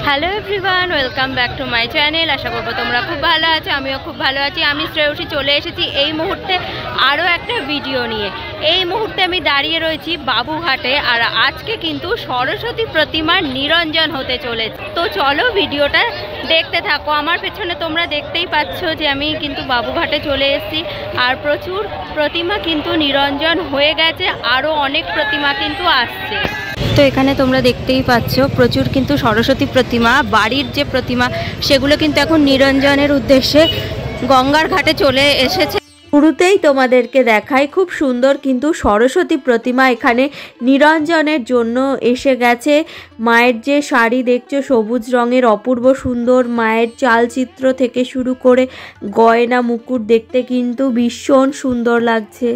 Hello everyone, welcome back to my channel. আশা করবো তোমরা খুব ভালো আছো, আমিও খুব ভালো আছি। আমি শ্রেয়সী চলে এসেছি এই মুহূর্তে আরও একটা ভিডিও নিয়ে। এই মুহূর্তে আমি দাঁড়িয়ে রয়েছি বাবুঘাটে, আর আজকে কিন্তু সরস্বতী প্রতিমার নিরঞ্জন হতে চলেছে। তো চলো ভিডিওটা দেখতে থাকো। আমার পেছনে তোমরা দেখতেই পাচ্ছ যে আমি কিন্তু বাবুঘাটে চলে এসেছি, আর প্রচুর প্রতিমা কিন্তু নিরঞ্জন হয়ে গেছে, আরও অনেক প্রতিমা কিন্তু আসছে। তো এখানে তোমরা দেখতেই পাচ্ছ প্রচুর কিন্তু সরস্বতী প্রতিমা, বাড়ির যে প্রতিমা সেগুলো কিন্তু এখন নিরঞ্জনের উদ্দেশ্যে গঙ্গার ঘাটে চলে এসেছে। শুরুতেই তোমাদেরকে দেখাই খুব সুন্দর কিন্তু সরস্বতী প্রতিমা এখানে নিরঞ্জনের জন্য এসে গেছে। মায়ের যে শাড়ি দেখছো সবুজ রঙের, অপূর্ব সুন্দর। মায়ের চালচিত্র থেকে শুরু করে গয়না মুকুট দেখতে কিন্তু ভীষণ সুন্দর লাগছে।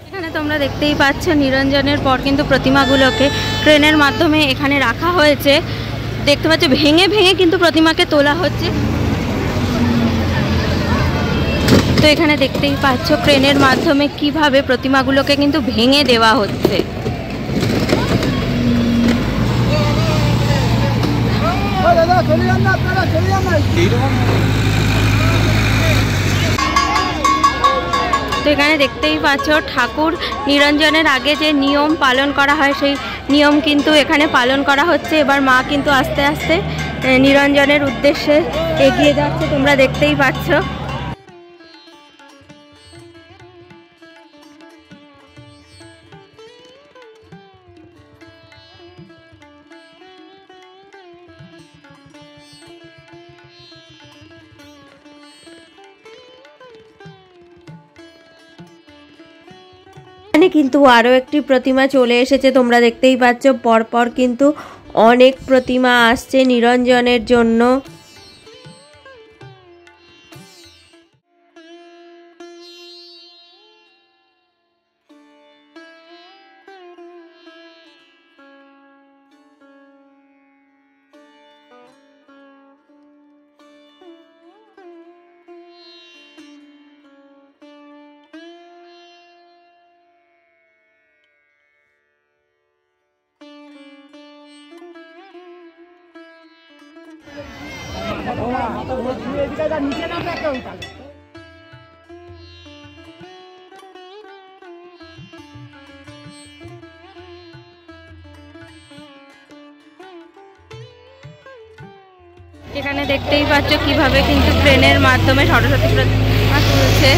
এখানে তোমরা দেখতেই পাচ্ছ নিরঞ্জনের পর কিন্তু প্রতিমাগুলোকে ট্রেনের মাধ্যমে এখানে রাখা হয়েছে। দেখতে পাচ্ছ ভেঙে ভেঙে কিন্তু প্রতিমাকে তোলা হচ্ছে। তো এখানে দেখতেই পাচ্ছ ট্রেনের মাধ্যমে কিভাবে প্রতিমাগুলোকে কিন্তু ভেঙে দেওয়া হচ্ছে। তো এখানে দেখতেই পাচ্ছ ঠাকুর নিরঞ্জনের আগে যে নিয়ম পালন করা হয় সেই নিয়ম কিন্তু এখানে পালন করা হচ্ছে। এবার মা কিন্তু আস্তে আস্তে নিরঞ্জনের উদ্দেশ্যে এগিয়ে যাচ্ছে, তোমরা দেখতেই পাচ্ছ। এখানে কিন্তু আরও একটি প্রতিমা চলে এসেছে, তোমরা দেখতেই পাচ্ছ। পরপর কিন্তু অনেক প্রতিমা আসছে নিরঞ্জনের জন্য। এখানে দেখতেই পাচ্ছ কিভাবে কিন্তু ট্রেনের মাধ্যমে সরস্বতী প্রতিমা তুলছে।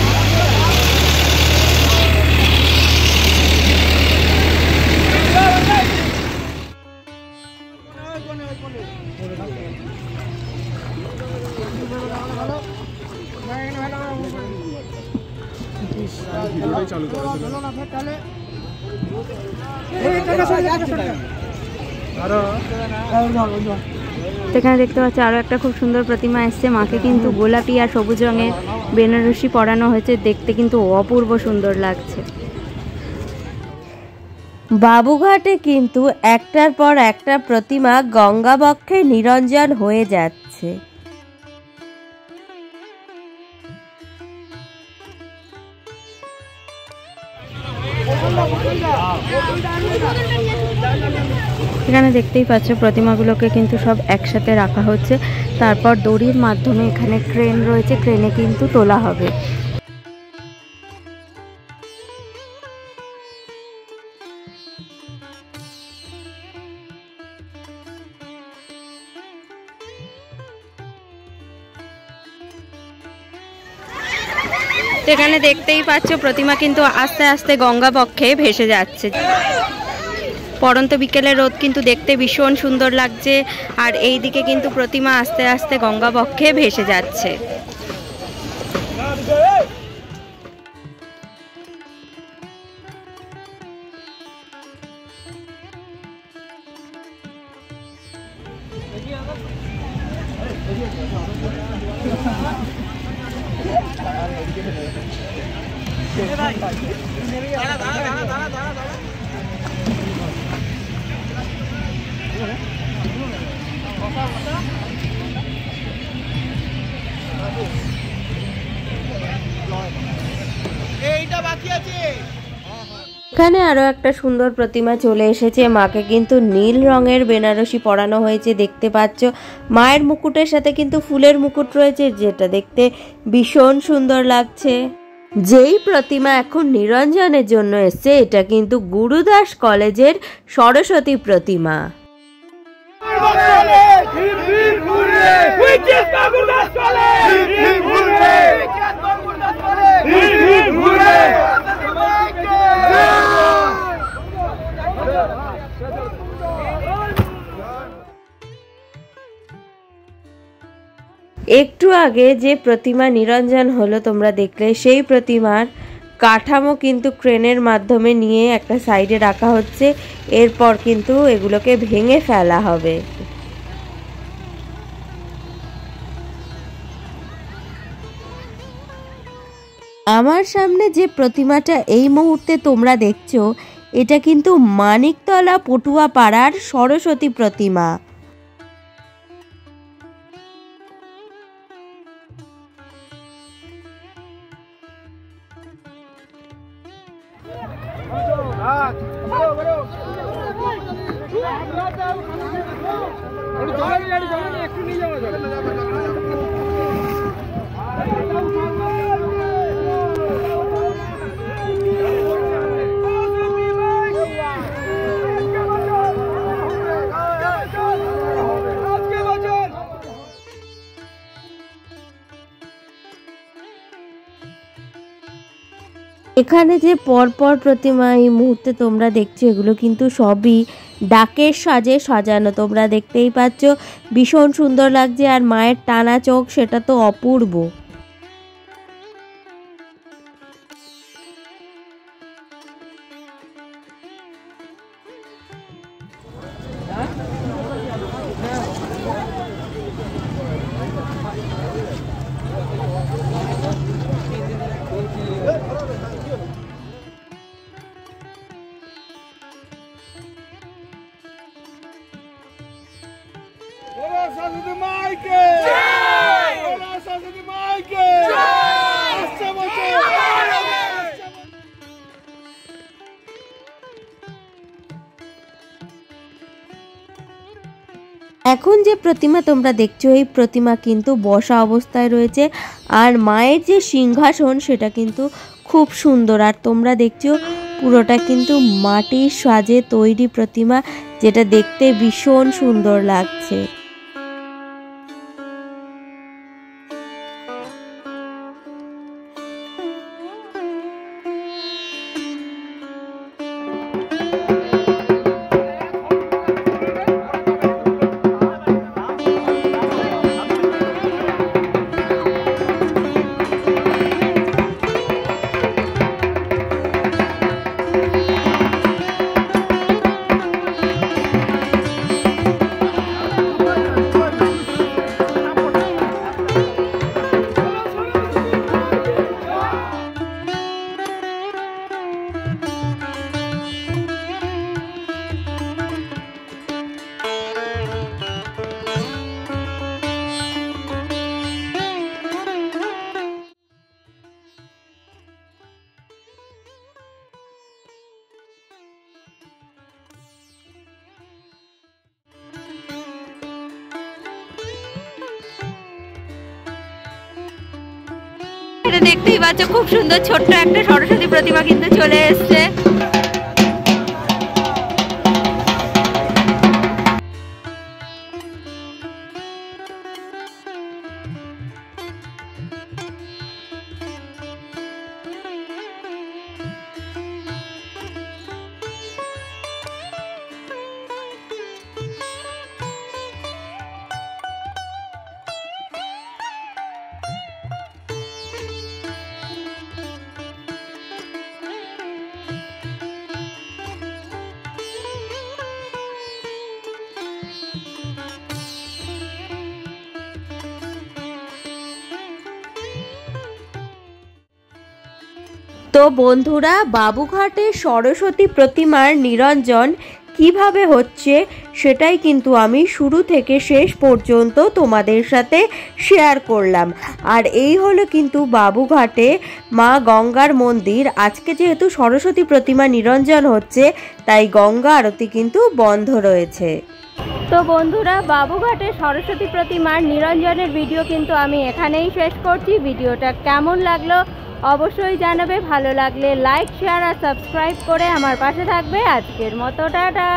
এখানে দেখতে পাচ্ছি আরো একটা খুব সুন্দর প্রতিমা এসছে। মাকে কিন্তু গোলাপি আর সবুজ রঙের বেনারসি পরানো হয়েছে, দেখতে কিন্তু অপূর্ব সুন্দর লাগছে। বাবুঘাটে কিন্তু একটার পর একটা প্রতিমা গঙ্গাবক্ষে নিরঞ্জন হয়ে যাচ্ছে। এখানে দেখতেই পাচ্ছ প্রতিমাগুলোকে কিন্তু সব একসাথে রাখা হচ্ছে, তারপর দড়ির মাধ্যমে এখানে ট্রেন রয়েছে, ট্রেনে কিন্তু তোলা হবে। এখানে দেখতেই পাচ্ছ প্রতিমা কিন্তু আস্তে আস্তে গঙ্গাবক্ষে ভেসে যাচ্ছে। পড়ন্ত বিকেলের রোদ কিন্তু দেখতে ভীষণ সুন্দর লাগছে, আর এই দিকে কিন্তু প্রতিমা আস্তে আস্তে গঙ্গাবক্ষে ভেসে যাচ্ছে। এখানে আরো একটা সুন্দর প্রতিমা চলে এসেছে। মাকে কিন্তু নীল রঙের বেনারসি পরানো হয়েছে, দেখতে পাচ্ছ। মায়ের মুকুটের সাথে কিন্তু ফুলের মুকুট রয়েছে, যেটা দেখতে ভীষণ সুন্দর লাগছে। যেই প্রতিমা এখন নিরঞ্জনের জন্য এসছে, এটা কিন্তু গুরুদাস কলেজের সরস্বতী প্রতিমা। একটু আগে যে প্রতিমা নিরঞ্জন হলো তোমরা দেখলে, সেই প্রতিমার কাঠামো কিন্তু ক্রেনের মাধ্যমে নিয়ে একটা সাইডে রাখা হচ্ছে। এরপর কিন্তু এগুলোকে ভেঙে ফেলা হবে। আমার সামনে যে প্রতিমাটা এই মুহূর্তে তোমরা দেখছো, এটা কিন্তু মানিকতলা পটুয়া পাড়ার সরস্বতী প্রতিমা। এখানে যে পরপর প্রতিমা এই মুহূর্তে তোমরা দেখছো, এগুলো কিন্তু সবই ডাকের সাজে সাজানো। তোমরা দেখতেই পাচ্ছ, ভীষণ সুন্দর লাগছে। আর মায়ের টানা চোখ, সেটা তো অপূর্ব। सरस्वती माई के जय, बोलो सरस्वती माई के जय। এখন যে প্রতিমা তোমরা দেখছো, এই প্রতিমা কিন্তু বসা অবস্থায় রয়েছে। আর মায়ের যে সিংহাসন, সেটা কিন্তু খুব সুন্দর। আর তোমরা দেখছো পুরোটা কিন্তু মাটির সাজে তৈরি প্রতিমা, যেটা দেখতে ভীষণ সুন্দর লাগছে। এটা দেখতেই পাচ্ছ, খুব সুন্দর ছোট্ট একটা সরস্বতী প্রতিমা কিন্তু চলে এসছে। তো বন্ধুরা, বাবুঘাটের সরস্বতী প্রতিমার নিরঞ্জন কিভাবে হচ্ছে সেটাই কিন্তু আমি শুরু থেকে শেষ পর্যন্ত তোমাদের সাথে শেয়ার করলাম। আর এই হলো কিন্তু বাবুঘাটে মা গঙ্গার মন্দির। আজকে যেহেতু সরস্বতী প্রতিমা নিরঞ্জন হচ্ছে তাই গঙ্গা আরতি কিন্তু বন্ধ রয়েছে। তো বন্ধুরা, বাবুঘাটে সরস্বতী প্রতিমার নিরঞ্জনের ভিডিও কিন্তু আমি এখানেই শেষ করছি। ভিডিওটা কেমন লাগলো অবশ্যই জানাবে। ভালো লাগলে লাইক, শেয়ার আর সাবস্ক্রাইব করে আমার পাশে থাকবে। আজকের মতো টাটা।